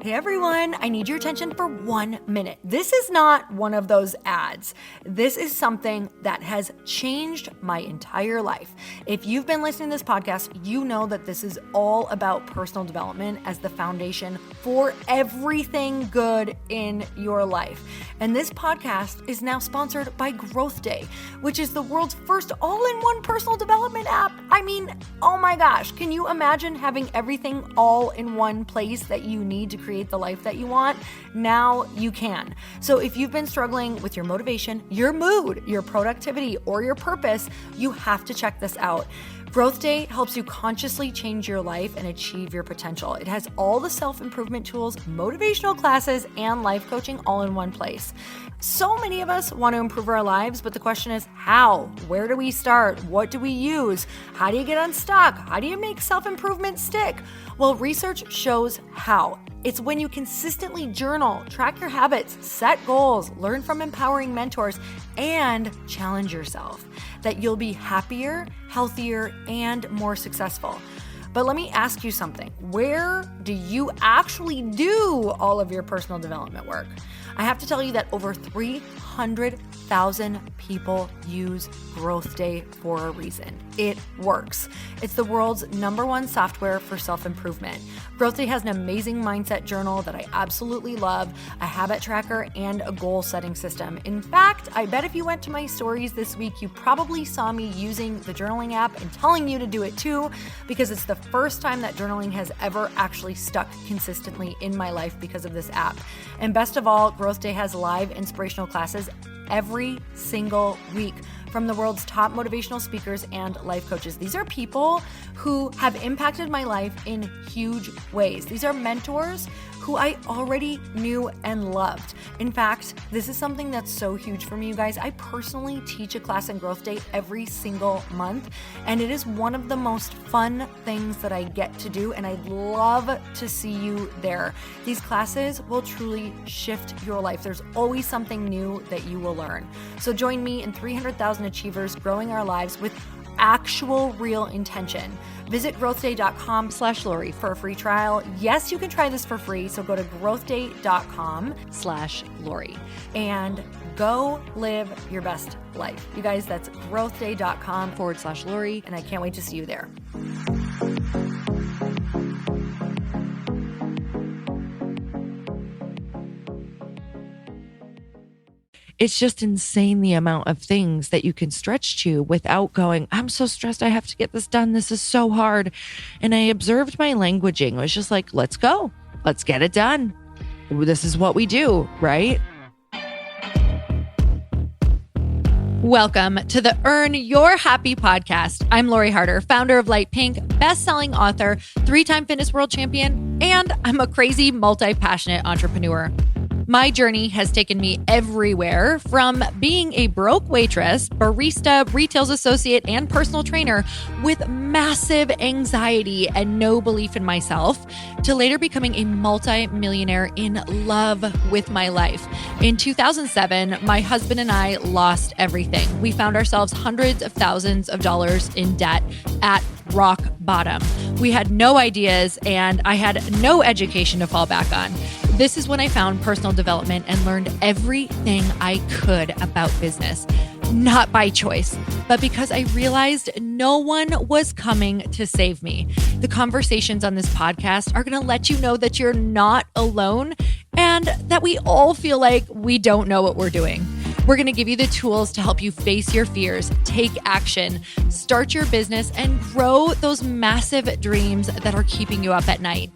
Hey everyone, I need your attention for 1 minute. This is not one of those ads. This is something that has changed my entire life. If you've been listening to this podcast, you know that this is all about personal development as the foundation for everything good in your life. And this podcast is now sponsored by Growth Day, which is the world's first all-in-one personal development app. I mean, oh my gosh, can you imagine having everything all in one place that you need to create the life that you want? Now you can. So if you've been struggling with your motivation, your mood, your productivity, or your purpose, you have to check this out. Growth Day helps you consciously change your life and achieve your potential. It has all the self-improvement tools, motivational classes, and life coaching all in one place. So many of us want to improve our lives, but the question is how? Where do we start? What do we use? How do you get unstuck? How do you make self-improvement stick? Well, research shows how. It's when you consistently journal, track your habits, set goals, learn from empowering mentors, and challenge yourself that you'll be happier, healthier, and more successful. But let me ask you something. Where do you actually do all of your personal development work? I have to tell you that over 300,000 people use Growth Day for a reason. It works. It's the world's #1 software for self-improvement. Growth Day has an amazing mindset journal that I absolutely love, a habit tracker, and a goal-setting system. In fact, I bet if you went to my stories this week, you probably saw me using the journaling app and telling you to do it too, because it's the first time that journaling has ever actually stuck consistently in my life because of this app. And best of all, Growth Day has live inspirational classes every single week from the world's top motivational speakers and life coaches. These are people who have impacted my life in huge ways. These are mentors who I already knew and loved. In fact, this is something that's so huge for me, you guys. I personally teach a class in Growth Day every single month, and it is one of the most fun things that I get to do, and I'd love to see you there. These classes will truly shift your life. There's always something new that you will learn. So join me and 300,000 achievers growing our lives with actual real intention. Visit growthday.com/Lori for a free trial. Yes, you can try this for free. So go to growthday.com/Lori and go live your best life. You guys, that's growthday.com/Lori. And I can't wait to see you there. It's just insane the amount of things that you can stretch to without going, I'm so stressed. I have to get this done. This is so hard. And I observed my languaging. It was just like, let's go. Let's get it done. This is what we do, right? Welcome to the Earn Your Happy podcast. I'm Lori Harder, founder of Light Pink, best-selling author, 3-time fitness world champion, and I'm a crazy, multi-passionate entrepreneur. My journey has taken me everywhere, from being a broke waitress, barista, retail associate, and personal trainer with massive anxiety and no belief in myself, to later becoming a multi-millionaire in love with my life. In 2007, my husband and I lost everything. We found ourselves hundreds of thousands of dollars in debt at rock bottom. We had no ideas, and I had no education to fall back on. This is when I found personal development and learned everything I could about business. Not by choice, but because I realized no one was coming to save me. The conversations on this podcast are going to let you know that you're not alone and that we all feel like we don't know what we're doing. We're going to give you the tools to help you face your fears, take action, start your business, and grow those massive dreams that are keeping you up at night.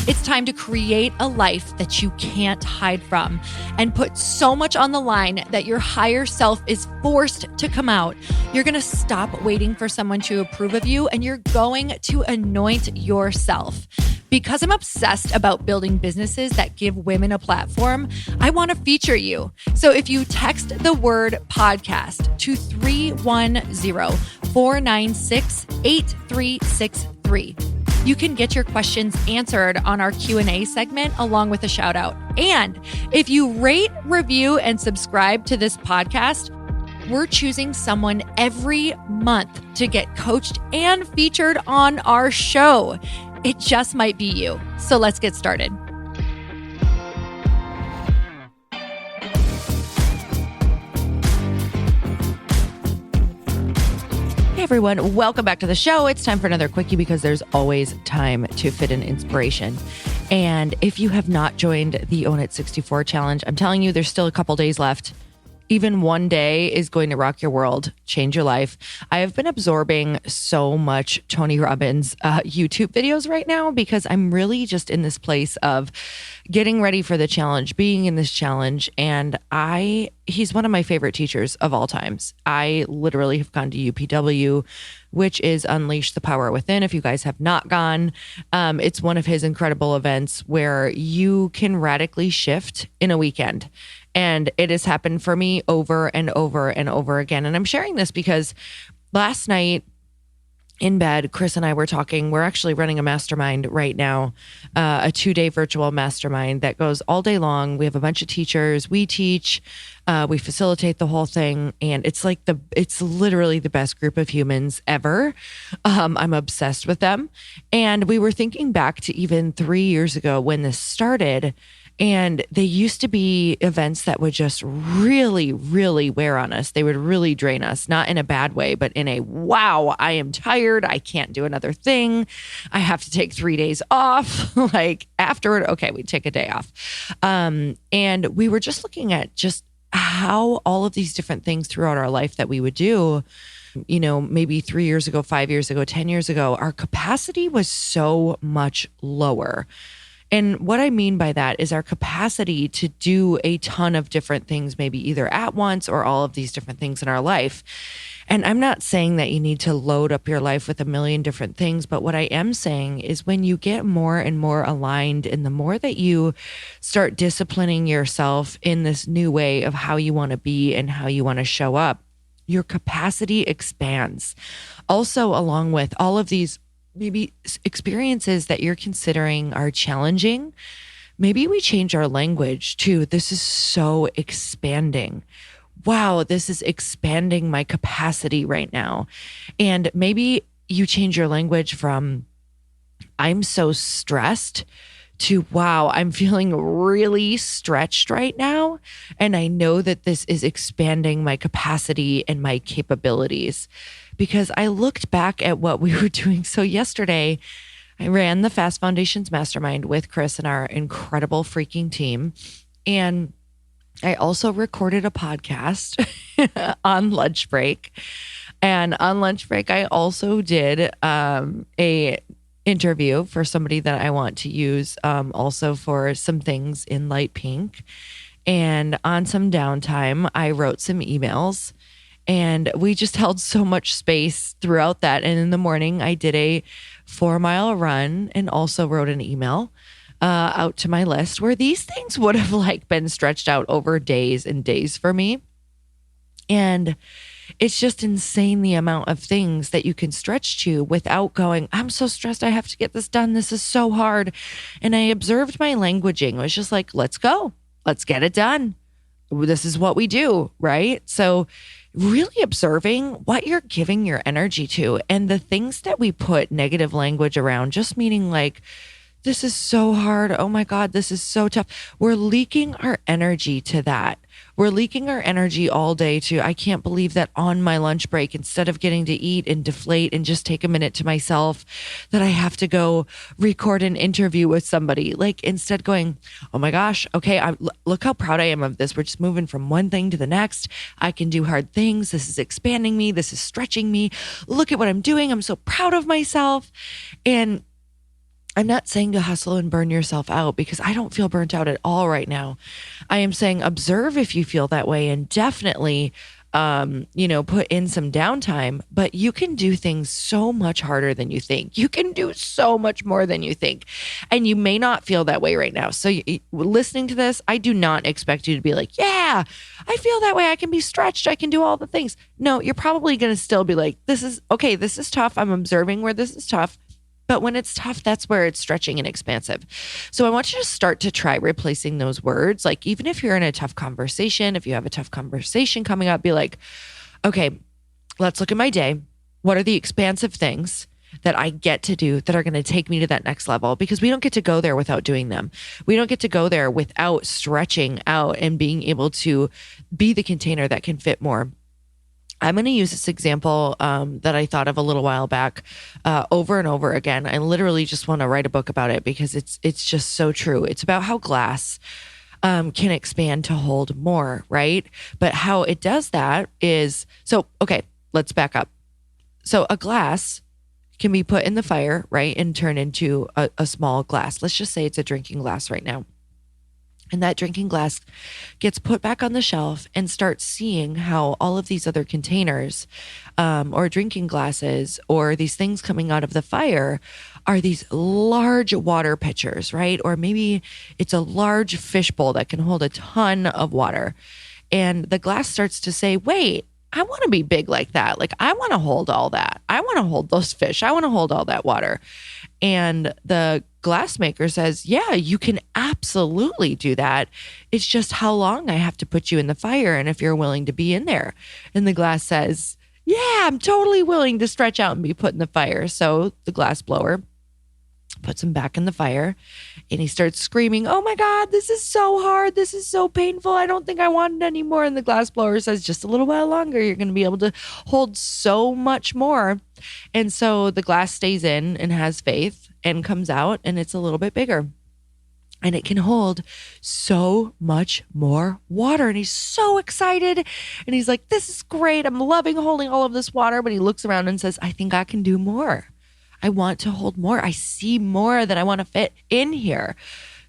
It's time to create a life that you can't hide from and put so much on the line that your higher self is forced to come out. You're going to stop waiting for someone to approve of you, and you're going to anoint yourself. Because I'm obsessed about building businesses that give women a platform, I want to feature you. So if you text the word podcast to 310-496-8363, you can get your questions answered on our Q&A segment along with a shout out. And if you rate, review, and subscribe to this podcast, we're choosing someone every month to get coached and featured on our show. It just might be you. So let's get started. everyone, welcome back to the show. It's time for another quickie because there's always time to fit in inspiration. And if you have not joined the Own It 64 challenge, I'm telling you, there's still a couple days left. Even one day is going to rock your world, change your life. I have been absorbing so much Tony Robbins YouTube videos right now because I'm really just in this place of getting ready for the challenge, being in this challenge. And he's one of my favorite teachers of all times. I literally have gone to UPW, which is Unleash the Power Within. If you guys have not gone, it's one of his incredible events where you can radically shift in a weekend. And it has happened for me over and over and over again. And I'm sharing this because last night in bed, Chris and I were talking. We're actually running a mastermind right now, a 2-day virtual mastermind that goes all day long. We have a bunch of teachers. We teach, we facilitate the whole thing. And it's literally the best group of humans ever. I'm obsessed with them. And we were thinking back to even 3 years ago when this started. And they used to be events that would just really, really wear on us. They would really drain us, not in a bad way, but in a, wow, I am tired. I can't do another thing. I have to take 3 days off. Like afterward, okay, we take a day off. And we were just looking at just how all of these different things throughout our life that we would do, you know, maybe 3 years ago, 5 years ago, 10 years ago, our capacity was so much lower. And what I mean by that is our capacity to do a ton of different things, maybe either at once or all of these different things in our life. And I'm not saying that you need to load up your life with a million different things, but what I am saying is when you get more and more aligned and the more that you start disciplining yourself in this new way of how you want to be and how you want to show up, your capacity expands. Also, along with all of these maybe experiences that you're considering are challenging, maybe we change our language to, this is so expanding. Wow, this is expanding my capacity right now. And maybe you change your language from, I'm so stressed, to, wow, I'm feeling really stretched right now. And I know that this is expanding my capacity and my capabilities. Because I looked back at what we were doing. So yesterday, I ran the Fast Foundations Mastermind with Chris and our incredible freaking team. And I also recorded a podcast on lunch break. And on lunch break, I also did a interview for somebody that I want to use also for some things in light pink. And on some downtime, I wrote some emails. And we just held so much space throughout that. And in the morning, I did a 4-mile run and also wrote an email out to my list where these things would have been stretched out over days and days for me. And it's just insane the amount of things that you can stretch to without going, I'm so stressed. I have to get this done. This is so hard. And I observed my languaging. It was just like, let's go. Let's get it done. This is what we do, right? So really observing what you're giving your energy to and the things that we put negative language around, just meaning like, this is so hard. Oh my God, this is so tough. We're leaking our energy to that. We're leaking our energy all day to, I can't believe that on my lunch break, instead of getting to eat and deflate and just take a minute to myself, that I have to go record an interview with somebody. Like instead going, oh my gosh, okay, look how proud I am of this. We're just moving from one thing to the next. I can do hard things. This is expanding me. This is stretching me. Look at what I'm doing. I'm so proud of myself. And I'm not saying to hustle and burn yourself out because I don't feel burnt out at all right now. I am saying observe if you feel that way and definitely, put in some downtime, but you can do things so much harder than you think. You can do so much more than you think. And you may not feel that way right now. So listening to this, I do not expect you to be like, yeah, I feel that way. I can be stretched. I can do all the things. No, you're probably going to still be like, this is tough. I'm observing where this is tough. But when it's tough, that's where it's stretching and expansive. So I want you to start to try replacing those words. Like even if you're in a tough conversation, if you have a tough conversation coming up, be like, okay, let's look at my day. What are the expansive things that I get to do that are going to take me to that next level? Because we don't get to go there without doing them. We don't get to go there without stretching out and being able to be the container that can fit more. I'm going to use this example that I thought of a little while back over and over again. I literally just want to write a book about it because it's just so true. It's about how glass can expand to hold more, right? But how it does that is, so, okay, let's back up. So a glass can be put in the fire, right? And turn into a small glass. Let's just say it's a drinking glass right now. And that drinking glass gets put back on the shelf and starts seeing how all of these other containers or drinking glasses or these things coming out of the fire are these large water pitchers, right? Or maybe it's a large fishbowl that can hold a ton of water. And the glass starts to say, wait, I want to be big like that. Like, I want to hold all that. I want to hold those fish. I want to hold all that water. And the glassmaker says, yeah, you can absolutely do that. It's just how long I have to put you in the fire and if you're willing to be in there. And the glass says, yeah, I'm totally willing to stretch out and be put in the fire. So the glass blower puts him back in the fire and he starts screaming, oh my God, this is so hard. This is so painful. I don't think I want it anymore. And the glass blower says, just a little while longer. You're going to be able to hold so much more. And so the glass stays in and has faith and comes out and it's a little bit bigger. And it can hold so much more water. And he's so excited. And he's like, this is great. I'm loving holding all of this water. But he looks around and says, I think I can do more. I want to hold more. I see more that I want to fit in here.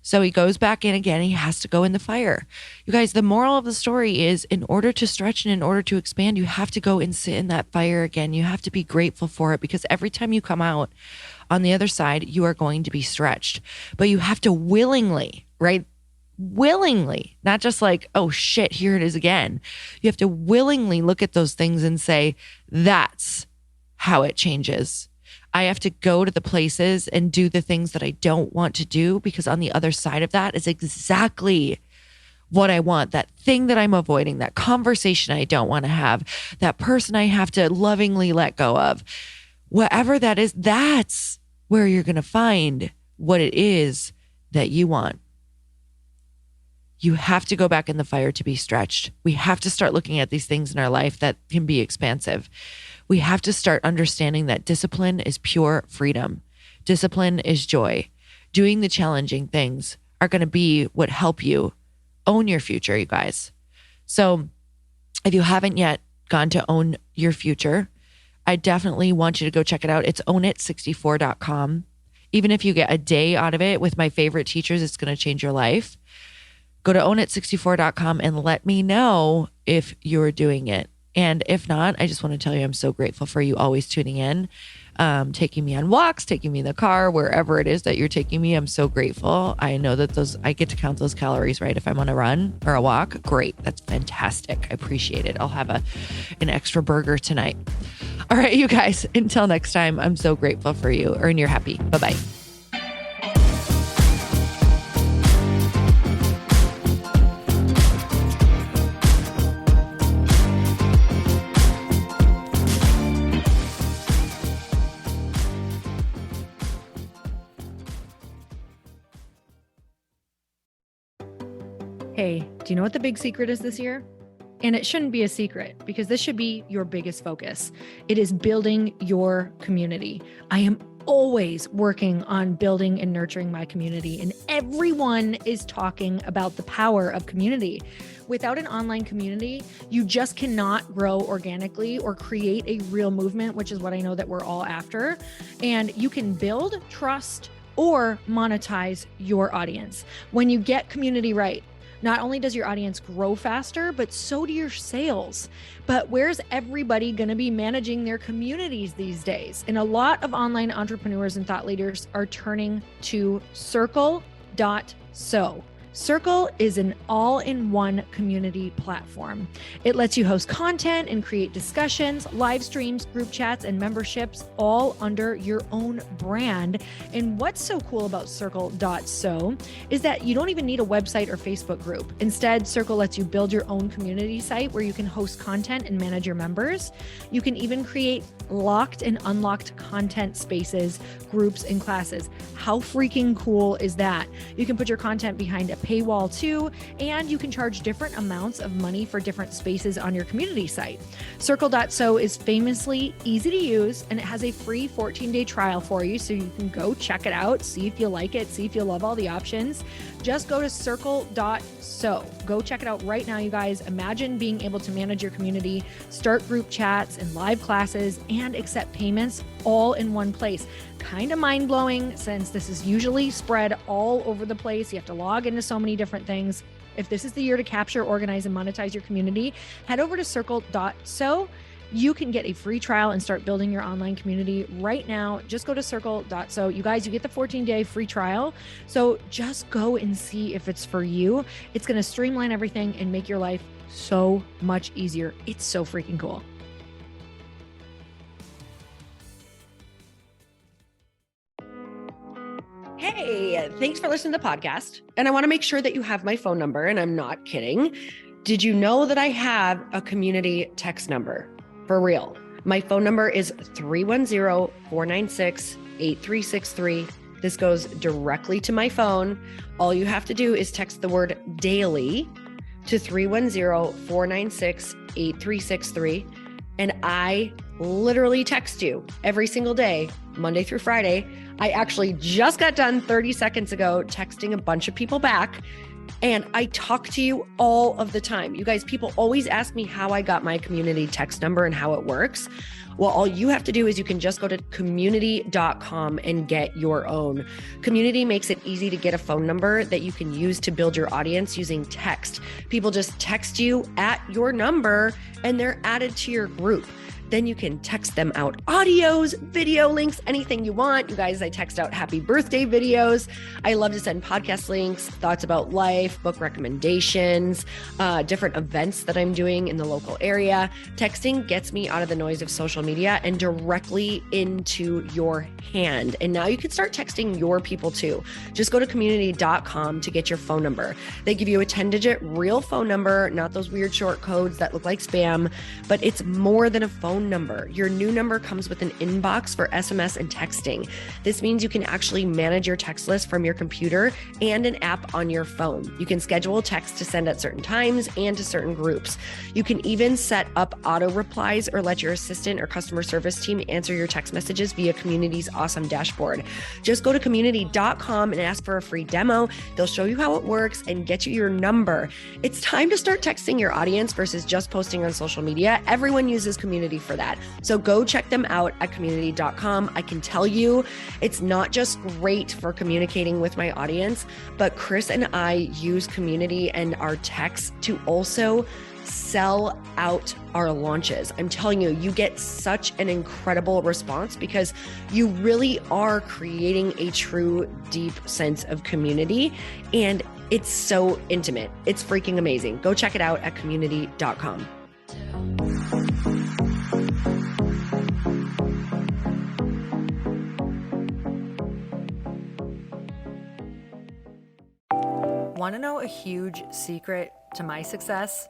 So he goes back in again. He has to go in the fire. You guys, the moral of the story is in order to stretch and in order to expand, you have to go and sit in that fire again. You have to be grateful for it because every time you come out on the other side, you are going to be stretched. But you have to willingly, right? Willingly, not just like, oh shit, here it is again. You have to willingly look at those things and say, that's how it changes. I have to go to the places and do the things that I don't want to do because on the other side of that is exactly what I want. That thing that I'm avoiding, that conversation I don't want to have, that person I have to lovingly let go of. Whatever that is, that's where you're going to find what it is that you want. You have to go back in the fire to be stretched. We have to start looking at these things in our life that can be expansive. We have to start understanding that discipline is pure freedom. Discipline is joy. Doing the challenging things are going to be what help you own your future, you guys. So if you haven't yet gone to Own Your Future, I definitely want you to go check it out. It's ownit64.com. Even if you get a day out of it with my favorite teachers, it's going to change your life. Go to ownit64.com and let me know if you're doing it. And if not, I just want to tell you I'm so grateful for you always tuning in, taking me on walks, taking me in the car, wherever it is that you're taking me. I'm so grateful. I know that I get to count those calories, right? If I'm on a run or a walk, great. That's fantastic. I appreciate it. I'll have an extra burger tonight. All right, you guys, until next time, I'm so grateful for you. Earn your happy. Bye-bye. Hey, do you know what the big secret is this year? And it shouldn't be a secret because this should be your biggest focus. It is building your community. I am always working on building and nurturing my community, and everyone is talking about the power of community. Without an online community, you just cannot grow organically or create a real movement, which is what I know that we're all after. And you can build trust or monetize your audience. When you get community right, not only does your audience grow faster, but so do your sales. But where's everybody going to be managing their communities these days? And a lot of online entrepreneurs and thought leaders are turning to Circle.so. Circle is an all-in-one community platform. It lets you host content and create discussions, live streams, group chats, and memberships all under your own brand. And what's so cool about Circle.so is that you don't even need a website or Facebook group. Instead, Circle lets you build your own community site where you can host content and manage your members. You can even create locked and unlocked content spaces, groups, and classes. How freaking cool is that? You can put your content behind a paywall too, and you can charge different amounts of money for different spaces on your community site. Circle.so is famously easy to use, and it has a free 14-day trial for you, so you can go check it out, see if you like it, see if you love all the options. Just go to circle.so. Go check it out right now, you guys. Imagine being able to manage your community, start group chats and live classes, and accept payments all in one place. Kind of mind-blowing, since this is usually spread all over the place. You have to log into so many different things. If this is the year to capture, organize, and monetize your community, head over to circle.so. You can get a free trial and start building your online community right now. Just go to circle.so. You guys, you get the 14-day free trial. So just go and see if it's for you. It's going to streamline everything and make your life so much easier. It's so freaking cool. Hey, thanks for listening to the podcast. And I want to make sure that you have my phone number, and I'm not kidding. Did you know that I have a community text number? For real. My phone number is 310-496-8363. This goes directly to my phone. All you have to do is text the word daily to 310-496-8363. And I literally text you every single day, Monday through Friday. I actually just got done 30 seconds ago texting a bunch of people back, and I talk to you all of the time. You guys, people always ask me how I got my community text number and how it works. Well, all you have to do is you can just go to community.com and get your own. Community makes it easy to get a phone number that you can use to build your audience using text. People just text you at your number and they're added to your group. Then you can text them out audios, video links, anything you want. You guys, I text out happy birthday videos. I love to send podcast links, thoughts about life, book recommendations, different events that I'm doing in the local area. Texting gets me out of the noise of social media and directly into your hand. And now you can start texting your people too. Just go to community.com to get your phone number. They give you a 10-digit real phone number, not those weird short codes that look like spam, but it's more than a phone number. Your new number comes with an inbox for SMS and texting. This means you can actually manage your text list from your computer and an app on your phone. You can schedule text to send at certain times and to certain groups. You can even set up auto replies or let your assistant or customer service team answer your text messages via Community's awesome dashboard. Just go to community.com and ask for a free demo. They'll show you how it works and get you your number. It's time to start texting your audience versus just posting on social media. Everyone uses Community for that. So go check them out at community.com. I can tell you it's not just great for communicating with my audience, but Chris and I use Community and our texts to also sell out our launches. I'm telling you, you get such an incredible response because you really are creating a true, deep sense of community, and it's so intimate. It's freaking amazing. Go check it out at community.com. Want to know a huge secret to my success?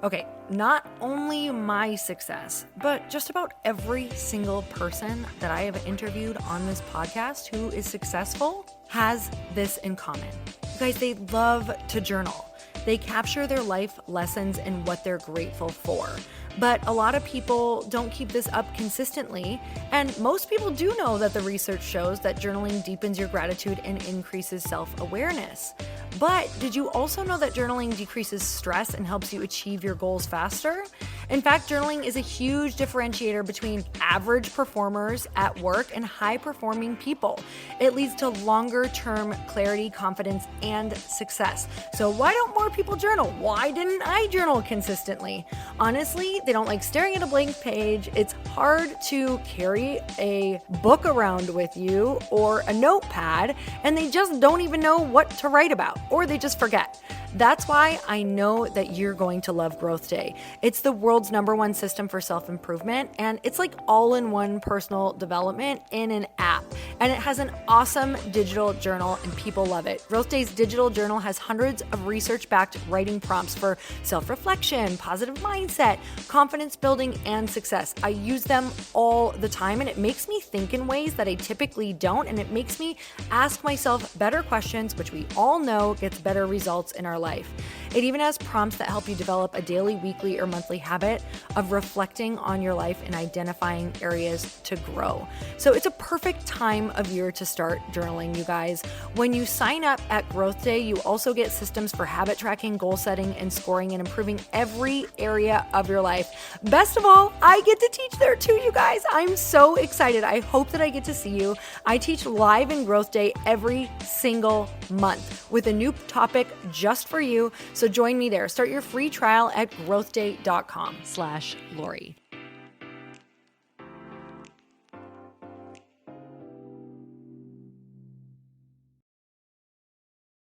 Okay, not only my success, but just about every single person that I have interviewed on this podcast who is successful has this in common. You guys, they love to journal. They capture their life lessons and what they're grateful for. But a lot of people don't keep this up consistently. And most people do know that the research shows that journaling deepens your gratitude and increases self-awareness. But did you also know that journaling decreases stress and helps you achieve your goals faster? In fact, journaling is a huge differentiator between average performers at work and high-performing people. It leads to longer-term clarity, confidence, and success. So why don't more people journal? Why didn't I journal consistently? Honestly, they don't like staring at a blank page. It's hard to carry a book around with you or a notepad, and they just don't even know what to write about, or they just forget. That's why I know that you're going to love Growth Day. It's the world's #1 system for self-improvement, and it's like all-in-one personal development in an app. And it has an awesome digital journal, and people love it. Growth Day's digital journal has hundreds of research-backed writing prompts for self-reflection, positive mindset, confidence building, and success. I use them all the time, and it makes me think in ways that I typically don't, and it makes me ask myself better questions, which we all know gets better results in our life. It even has prompts that help you develop a daily, weekly, or monthly habit of reflecting on your life and identifying areas to grow. So it's a perfect time of year to start journaling, you guys. When you sign up at Growth Day, you also get systems for habit tracking, goal setting, and scoring, and improving every area of your life. Best of all, I get to teach there too, you guys. I'm so excited. I hope that I get to see you. I teach live in Growth Day every single month with a new topic just for you. So join me there. Start your free trial at growthday.com/Lori.